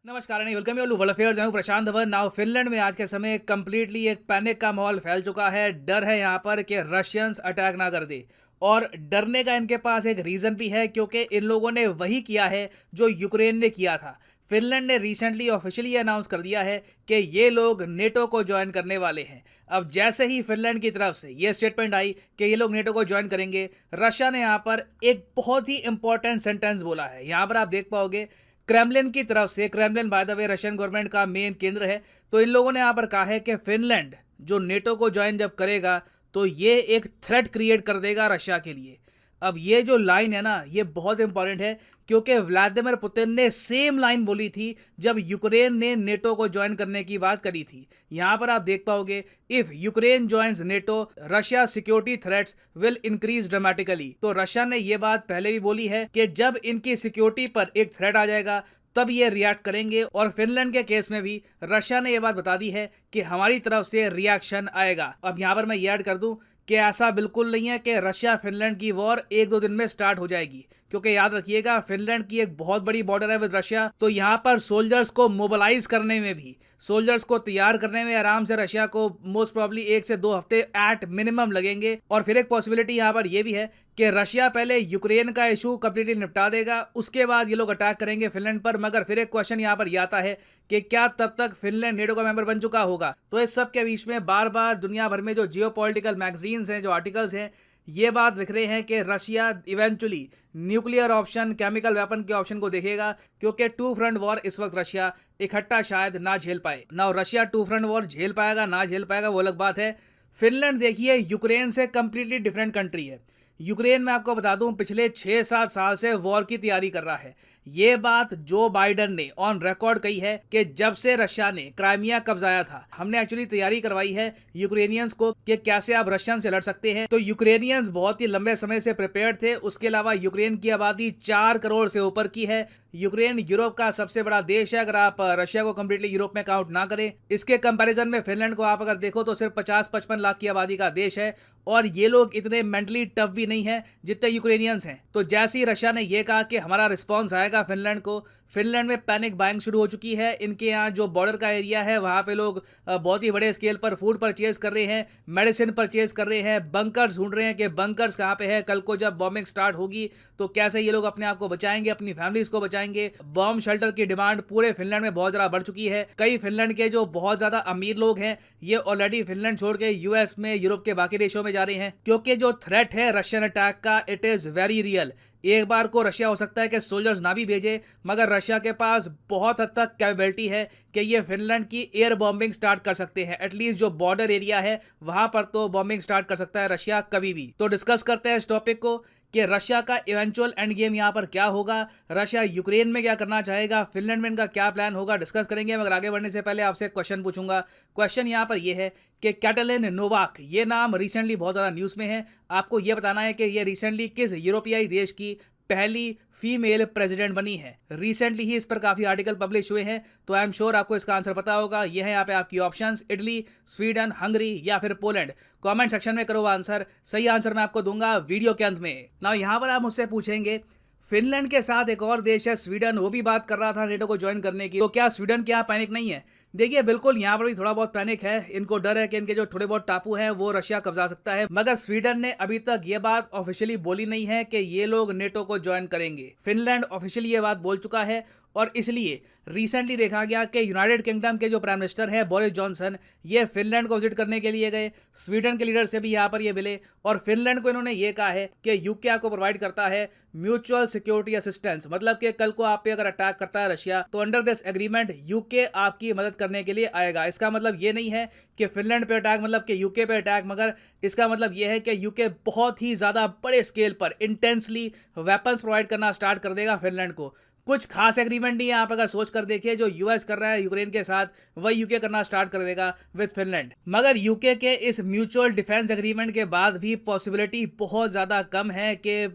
नमस्कार and welcome you world affairs. मैं हूं प्रशांत धवन। नाउ फिनलैंड में आज के समय कंप्लीटली एक पैनिक का माहौल फैल चुका है। डर है यहाँ पर कि रशियंस अटैक ना कर दे, और डरने का इनके पास एक रीजन भी है क्योंकि इन लोगों ने वही किया है जो यूक्रेन ने किया था। फिनलैंड ने रिसेंटली ऑफिशियली अनाउंस कर दिया है कि ये लोग नेटो को ज्वाइन करने वाले हैं। अब जैसे ही फिनलैंड की तरफ से ये स्टेटमेंट आई कि ये लोग नेटो को ज्वाइन करेंगे, रशिया ने यहाँ पर एक बहुत ही इंपॉर्टेंट सेंटेंस बोला है। यहाँ पर आप देख पाओगे क्रेमलिन की तरफ से, Kremlin by the way Russian government का मेन केंद्र है, तो इन लोगों ने यहाँ पर कहा है कि फिनलैंड जो नेटो को ज्वाइन जब करेगा तो ये एक थ्रेट क्रिएट कर देगा रशिया के लिए। अब ये जो लाइन है ना, ये बहुत इंपॉर्टेंट है क्योंकि व्लादिमीर पुतिन ने सेम लाइन बोली थी जब यूक्रेन ने नेटो को ज्वाइन करने की बात करी थी। यहां पर आप देख पाओगे, if Ukraine joins NATO Russia security threats will increase dramatically. तो रशिया ने यह बात पहले भी बोली है कि जब इनकी सिक्योरिटी पर एक थ्रेट आ जाएगा तब ये रिएक्ट करेंगे, और फिनलैंड के केस में भी रशिया ने यह बात बता दी है कि हमारी तरफ से रिएक्शन आएगा। अब यहां पर मैं ये ऐड कर दूं कि ऐसा बिल्कुल नहीं है कि रशिया फिनलैंड की वॉर एक दो दिन में स्टार्ट हो जाएगी, क्योंकि याद रखिएगा फिनलैंड की एक बहुत बड़ी बॉर्डर है विद रशिया। तो यहाँ पर सोल्जर्स को मोबिलाइज करने में भी, सोल्जर्स को तैयार करने में आराम से रशिया को मोस्ट प्रॉब्ली 1 से 2 हफ्ते एट मिनिमम लगेंगे। और फिर एक पॉसिबिलिटी यहाँ पर यह भी है कि रशिया पहले यूक्रेन का इशू कंप्लीटली निपटा देगा, उसके बाद ये लोग अटैक करेंगे फिनलैंड पर। मगर फिर एक क्वेश्चन यहाँ पर यह आता है कि क्या तब तक फिनलैंड नेटो का मेंबर बन चुका होगा? तो इस सब के बीच में बार बार दुनिया भर में जो जियोपॉलिटिकल मैगजीन्स हैं, जो आर्टिकल्स हैं, ये बात लिख रहे हैं कि Russia eventually nuclear option, chemical weapon के ऑप्शन को देखेगा, क्योंकि टू फ्रंट वॉर इस वक्त रशिया इकट्ठा शायद ना झेल पाए। ना रशिया टू फ्रंट वॉर झेल पाएगा ना झेल पाएगा वो अलग बात है। फिनलैंड देखिए यूक्रेन से कंप्लीटली डिफरेंट कंट्री है। यूक्रेन में आपको बता दूं पिछले 6-7 साल से वॉर की तैयारी कर रहा है। ये बात जो बाइडन ने ऑन रिकॉर्ड कही है कि जब से रशिया ने क्राइमिया कब्जाया था, हमने एक्चुअली तैयारी करवाई है यूक्रेनियंस को कि कैसे आप रशियन से लड़ सकते हैं। तो यूक्रेनियंस बहुत ही लंबे समय से प्रिपेयर्ड थे। उसके अलावा यूक्रेन की आबादी 4 करोड़ से ऊपर की है। यूक्रेन यूरोप का सबसे बड़ा देश है, अगर आप रशिया को कंप्लीटली यूरोप में काउंट ना करें। इसके कंपैरिजन में फिनलैंड को आप अगर देखो तो सिर्फ 50-55 लाख की आबादी का देश है, और ये लोग इतने मेंटली टफ भी नहीं है जितने यूक्रेनियंस हैं। तो जैसे ही रशिया ने यह कहा कि हमारा रिस्पॉन्स आएगा फिनलैंड को, फिनलैंड में पैनिक बाइंग शुरू हो चुकी है। इनके यहाँ जो बॉर्डर का एरिया है वहाँ पे लोग बहुत ही बड़े स्केल पर फूड परचेज कर रहे हैं, मेडिसिन परचेज कर रहे हैं, बंकर्स ढूंढ रहे हैं कि बंकर्स कहाँ पे है, कल को जब बॉम्बिंग स्टार्ट होगी तो कैसे ये लोग अपने आप को बचाएंगे, अपनी फैमिलीज को बचाएंगे। बॉम्ब शेल्टर की डिमांड पूरे फिनलैंड में बहुत ज़्यादा बढ़ चुकी है। कई फिनलैंड के जो बहुत ज़्यादा अमीर लोग हैं ये ऑलरेडी फिनलैंड छोड़ के यूएस में, यूरोप के बाकी देशों में जा रहे हैं, क्योंकि जो थ्रेट है रशियन अटैक का, इट इज़ वेरी रियल। एक बार को रशिया हो सकता है कि सोल्जर्स ना भी भेजे, मगर रशिया के पास बहुत हद तक कैपेबिलिटी है कि ये फिनलैंड की एयर बॉम्बिंग स्टार्ट कर सकते हैं। एटलीस्ट जो बॉर्डर एरिया है वहां पर तो बॉम्बिंग स्टार्ट कर सकता है रशिया कभी भी। तो डिस्कस करते हैं इस टॉपिक को कि रशिया का इवेंचुअल एंड गेम यहाँ पर क्या होगा, रशिया यूक्रेन में क्या करना चाहेगा, फिनलैंड में इनका क्या प्लान होगा, डिस्कस करेंगे। मगर आगे बढ़ने से पहले आपसे एक क्वेश्चन पूछूंगा। क्वेश्चन यहाँ पर यह है कि कैटलिन नोवाक, ये नाम रिसेंटली बहुत ज़्यादा न्यूज़ में है। आपको यह बताना है कि ये रिसेंटली किस यूरोपियाई देश की पहली फीमेल प्रेसिडेंट बनी है। रिसेंटली ही इस पर काफी आर्टिकल पब्लिश हुए हैं, तो आई एम श्योर आपको इसका आंसर पता होगा। यह है यहाँ पे आपकी ऑप्शंस, इटली, स्वीडन, हंगरी या फिर पोलैंड। कमेंट सेक्शन में करो आंसर। सही आंसर मैं आपको दूंगा वीडियो के अंत में। ना यहाँ पर आप मुझसे पूछेंगे फिनलैंड के साथ एक और देश है स्वीडन, वो भी बात कर रहा था नेटो को ज्वाइन करने की, तो क्या स्वीडन के यहाँ पैनिक नहीं है? देखिए बिल्कुल यहाँ पर भी थोड़ा बहुत पैनिक है। इनको डर है कि इनके जो थोड़े बहुत टापू हैं वो रशिया कब्जा सकता है, मगर स्वीडन ने अभी तक ये बात ऑफिशियली बोली नहीं है कि ये लोग नेटो को ज्वाइन करेंगे। फिनलैंड ऑफिशियली ये बात बोल चुका है, और इसलिए रिसेंटली देखा गया कि यूनाइटेड किंगडम के जो प्राइम मिनिस्टर है बोरिस जॉनसन, ये फिनलैंड को विजिट करने के लिए गए। स्वीडन के लीडर से भी यहाँ पर ये मिले, और फिनलैंड को इन्होंने ये कहा है कि यूके आपको प्रोवाइड करता है म्यूचुअल सिक्योरिटी असिस्टेंस, मतलब कि कल को आप पे अगर अटैक करता है रशिया तो अंडर दिस एग्रीमेंट यूके आपकी मदद करने के लिए आएगा। इसका मतलब ये नहीं है कि फिनलैंड पे अटैक मतलब कि यूके पे अटैक, मगर इसका मतलब ये है कि यूके बहुत ही ज्यादा बड़े स्केल पर इंटेंसली वेपन्स प्रोवाइड करना स्टार्ट कर देगा फिनलैंड को। कुछ खास एग्रीमेंट नहीं है। आप अगर सोच कर देखिए, जो यूएस कर रहा है यूक्रेन के साथ, वही यूके करना स्टार्ट कर देगा विद फिनलैंड। मगर यूके के इस म्यूचुअल डिफेंस एग्रीमेंट के बाद भी पॉसिबिलिटी बहुत ज़्यादा कम है कि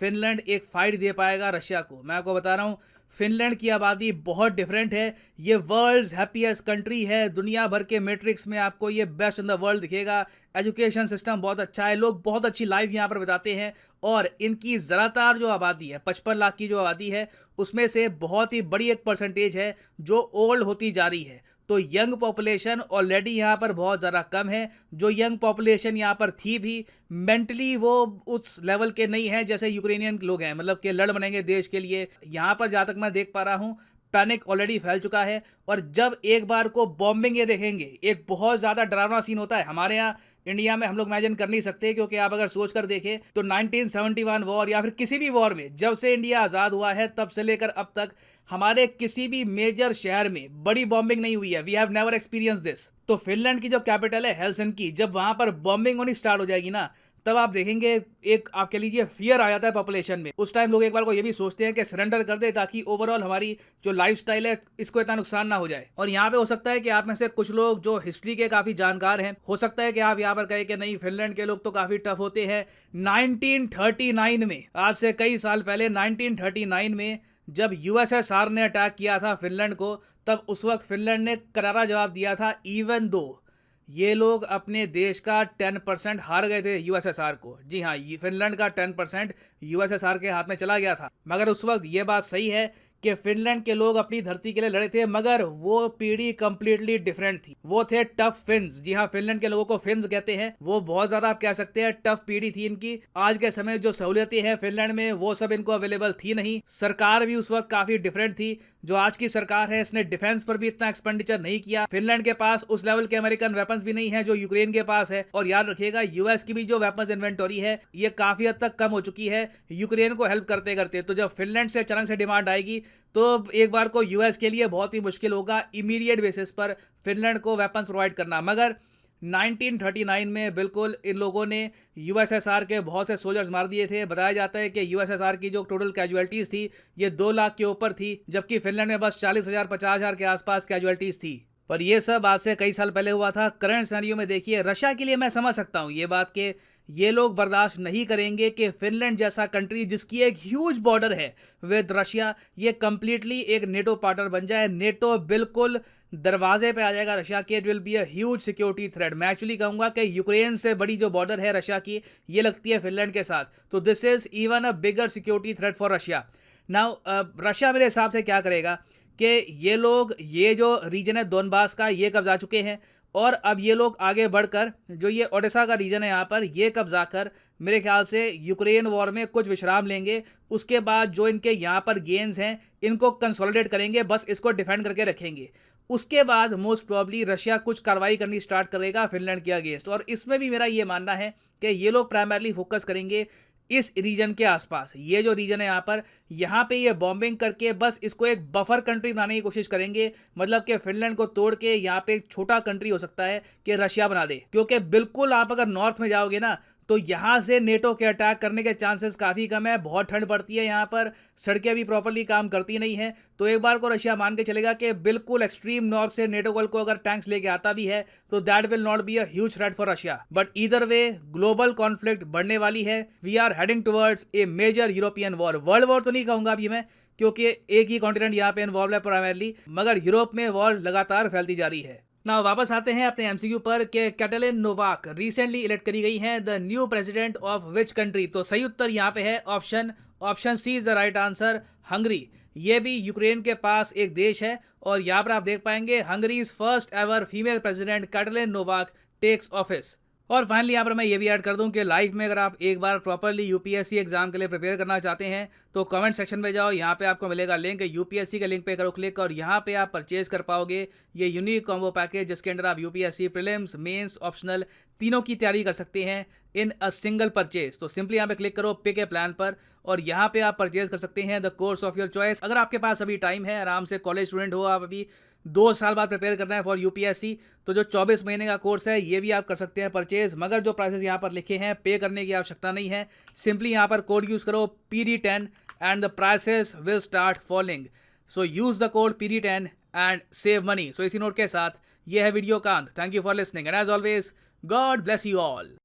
फिनलैंड एक फाइट दे पाएगा रशिया को। मैं आपको बता रहा हूँ, फिनलैंड की आबादी बहुत डिफरेंट है। ये वर्ल्ड्स हैप्पीएस्ट कंट्री है, दुनिया भर के मैट्रिक्स में आपको ये बेस्ट इन द वर्ल्ड दिखेगा। एजुकेशन सिस्टम बहुत अच्छा है, लोग बहुत अच्छी लाइफ यहाँ पर बिताते हैं। और इनकी ज़्यादातर जो आबादी है, 55 लाख की जो आबादी है, उसमें से बहुत ही बड़ी एक परसेंटेज है जो ओल्ड होती जा रही है। तो यंग पॉपुलेशन ऑलरेडी यहाँ पर बहुत ज़्यादा कम है। जो यंग पॉपुलेशन यहाँ पर थी भी, मेंटली वो उस लेवल के नहीं है जैसे यूक्रेनियन लोग हैं, मतलब कि लड़ बनेंगे देश के लिए। यहाँ पर जहाँ तक मैं देख पा रहा हूँ, पैनिक ऑलरेडी फैल चुका है। और जब एक बार को बॉम्बिंग ये देखेंगे, एक बहुत ज़्यादा डरावना सीन होता है। हमारे यहाँ इंडिया में हम लोग इमेजिन कर नहीं सकते, क्योंकि आप अगर सोच कर देखें तो 1971 वॉर या फिर किसी भी वॉर में, जब से इंडिया आज़ाद हुआ है तब से लेकर अब तक हमारे किसी भी मेजर शहर में बड़ी बॉम्बिंग नहीं हुई है। We have never experience this. तो फिनलैंड की जो कैपिटल है हेलसिंकी, जब वहां पर बॉम्बिंग होनी स्टार्ट हो जाएगी ना, तब आप देखेंगे एक आप कह लीजिए फियर आ जाता है पॉपुलेशन में। उस टाइम लोग एक बार को ये भी सोचते हैं कि सरेंडर कर दे, ताकि ओवरऑल हमारी जो लाइफस्टाइल है इसको इतना नुकसान ना हो जाए। और यहाँ पे हो सकता है कि आप में से कुछ लोग जो हिस्ट्री के काफी जानकार हैं, हो सकता है कि आप यहाँ पर कहें कि नहीं, फिनलैंड के लोग तो काफी टफ होते हैं। 1939 में, आज से कई साल पहले 1939 में जब यूएसएसआर ने अटैक किया था फिनलैंड को, तब उस वक्त फिनलैंड ने करारा जवाब दिया था। इवन दो ये लोग अपने देश का 10% हार गए थे यूएसएसआर को। जी हाँ, फिनलैंड का 10% यूएसएसआर के हाथ में चला गया था। मगर उस वक्त ये बात सही है कि फिनलैंड के लोग अपनी धरती के लिए लड़े थे, मगर वो पीढ़ी कंप्लीटली डिफरेंट थी। वो थे टफ फिन्स। जी हाँ, फिनलैंड के लोगों को फिन्स कहते हैं। वो बहुत ज्यादा आप कह सकते हैं टफ पीढ़ी थी इनकी। आज के समय जो सहूलियतें हैं फिनलैंड में, वो सब इनको अवेलेबल थी नहीं। सरकार भी उस वक्त काफी डिफरेंट थी। जो आज की सरकार है, इसने डिफेंस पर भी इतना एक्सपेंडिचर नहीं किया। फिनलैंड के पास उस लेवल के अमेरिकन वेपन्स भी नहीं है जो यूक्रेन के पास है। और याद रखिएगा, यूएस की भी जो वेपन्स इन्वेंटरी है, ये काफी हद तक कम हो चुकी है यूक्रेन को हेल्प करते करते। तो जब फिनलैंड से अचानक से डिमांड आएगी, तो एक बार को यूएस के लिए बहुत ही मुश्किल होगा इमीडिएट बेसिस पर फिनलैंड को वेपन्स प्रोवाइड करना। मगर 1939 में बिल्कुल इन लोगों ने यूएसएसआर के बहुत से सोल्जर्स मार दिए थे। बताया जाता है कि यूएसएसआर की जो टोटल कैजुअलिटीज़ थी, ये 2 लाख के ऊपर थी, जबकि फिनलैंड में बस 40,000 50,000 के आसपास कैजुअलिटीज़ थी। पर ये सब आज से कई साल पहले हुआ था। करंट सिनेरियो में देखिए, रशिया के लिए मैं समझ सकता हूँ ये बात कि ये लोग बर्दाश्त नहीं करेंगे कि फिनलैंड जैसा कंट्री जिसकी एक ह्यूज बॉर्डर है विद रशिया, ये कंप्लीटली एक नेटो पार्टनर बन जाए। नेटो बिल्कुल दरवाजे पे आ जाएगा रशिया के। It will be a huge security threat. मैं एक्चुअली कहूंगा कि यूक्रेन से बड़ी जो बॉर्डर है रशिया की, ये लगती है फिनलैंड के साथ। तो this is even a bigger security threat for Russia. Now Russia मेरे हिसाब से क्या करेगा कि ये लोग, ये जो रीजन है दोनबास का, ये कब्जा चुके हैं। और अब ये लोग आगे बढ़कर जो ये ओडिशा का रीजन है यहाँ पर, ये कब्जा कर मेरे ख्याल से यूक्रेन वॉर में कुछ विश्राम लेंगे। उसके बाद जो इनके यहाँ पर गेन्स हैं, इनको कंसोलिडेट करेंगे, बस इसको डिफेंड करके रखेंगे। उसके बाद मोस्ट प्रोबेबली रशिया कुछ कार्रवाई करनी स्टार्ट करेगा फिनलैंड के अगेंस्ट। और इसमें भी मेरा ये मानना है कि ये लोग प्राइमरली फोकस करेंगे इस रीजन के आसपास। ये जो रीजन है यहाँ पर, यहाँ पे ये बॉम्बिंग करके बस इसको एक बफर कंट्री बनाने की कोशिश करेंगे। मतलब कि फिनलैंड को तोड़ के यहाँ पे एक छोटा कंट्री हो सकता है कि रशिया बना दे। क्योंकि बिल्कुल आप अगर नॉर्थ में जाओगे ना, तो यहाँ से नेटो के अटैक करने के चांसेस काफ़ी कम है। बहुत ठंड पड़ती है यहाँ पर, सड़कें भी प्रॉपरली काम करती नहीं है। तो एक बार को रशिया मान के चलेगा कि बिल्कुल एक्सट्रीम नॉर्थ से नेटो को अगर टैंक्स लेके आता भी है, तो that will not be a huge threat for Russia. But either way global conflict बढ़ने वाली है। We are heading towards a major European war. World war तो नहीं कहूंगा अभी मैं, क्योंकि एक ही कॉन्टिनेंट यहाँ पे इन्वॉल्व है प्राइमरली, मगर यूरोप में वॉर लगातार फैलती जा रही है। ना वापस आते हैं अपने एमसीक्यू पर कि कैटलिन नोवाक रिसेंटली इलेक्ट करी गई हैं the new president of which country. तो सही उत्तर यहाँ पे है option C is the right answer, Hungary. ये भी यूक्रेन के पास एक देश है। और यहाँ पर आप देख पाएंगे Hungary is first ever female president Katalin Novak takes office. और फाइनली यहाँ पर मैं ये भी ऐड कर दूं कि लाइफ में अगर आप एक बार प्रॉपरली यूपीएससी एग्जाम के लिए प्रिपेयर करना चाहते हैं, तो कमेंट सेक्शन में जाओ, यहाँ पे आपको मिलेगा लिंक, यूपीएससी के लिंक पे करो क्लिक, और यहाँ पे आप परचेज कर पाओगे ये यूनिक कॉम्बो पैकेज, जिसके अंदर आप यूपीएससी प्रीलिम्स, मेंस, ऑप्शनल तीनों की तैयारी कर सकते हैं इन अ सिंगल परचेज। तो सिंपली यहाँ पे क्लिक करो पिक ए प्लान पर, और यहाँ पे आप परचेज कर सकते हैं the course of your choice. अगर आपके पास अभी टाइम है, आराम से कॉलेज स्टूडेंट हो, आप अभी 2 साल बाद प्रिपेयर करना है फॉर यूपीएससी, तो जो 24 महीने का कोर्स है ये भी आप कर सकते हैं परचेज। मगर जो प्राइसेस यहाँ पर लिखे हैं, पे करने की आवश्यकता नहीं है। सिंपली यहाँ पर कोड यूज करो PD10 and the prices will start falling. So use the code PD10 and save money. So इसी नोट के साथ ये है वीडियो का अंत। Thank you for listening and as always God bless you all.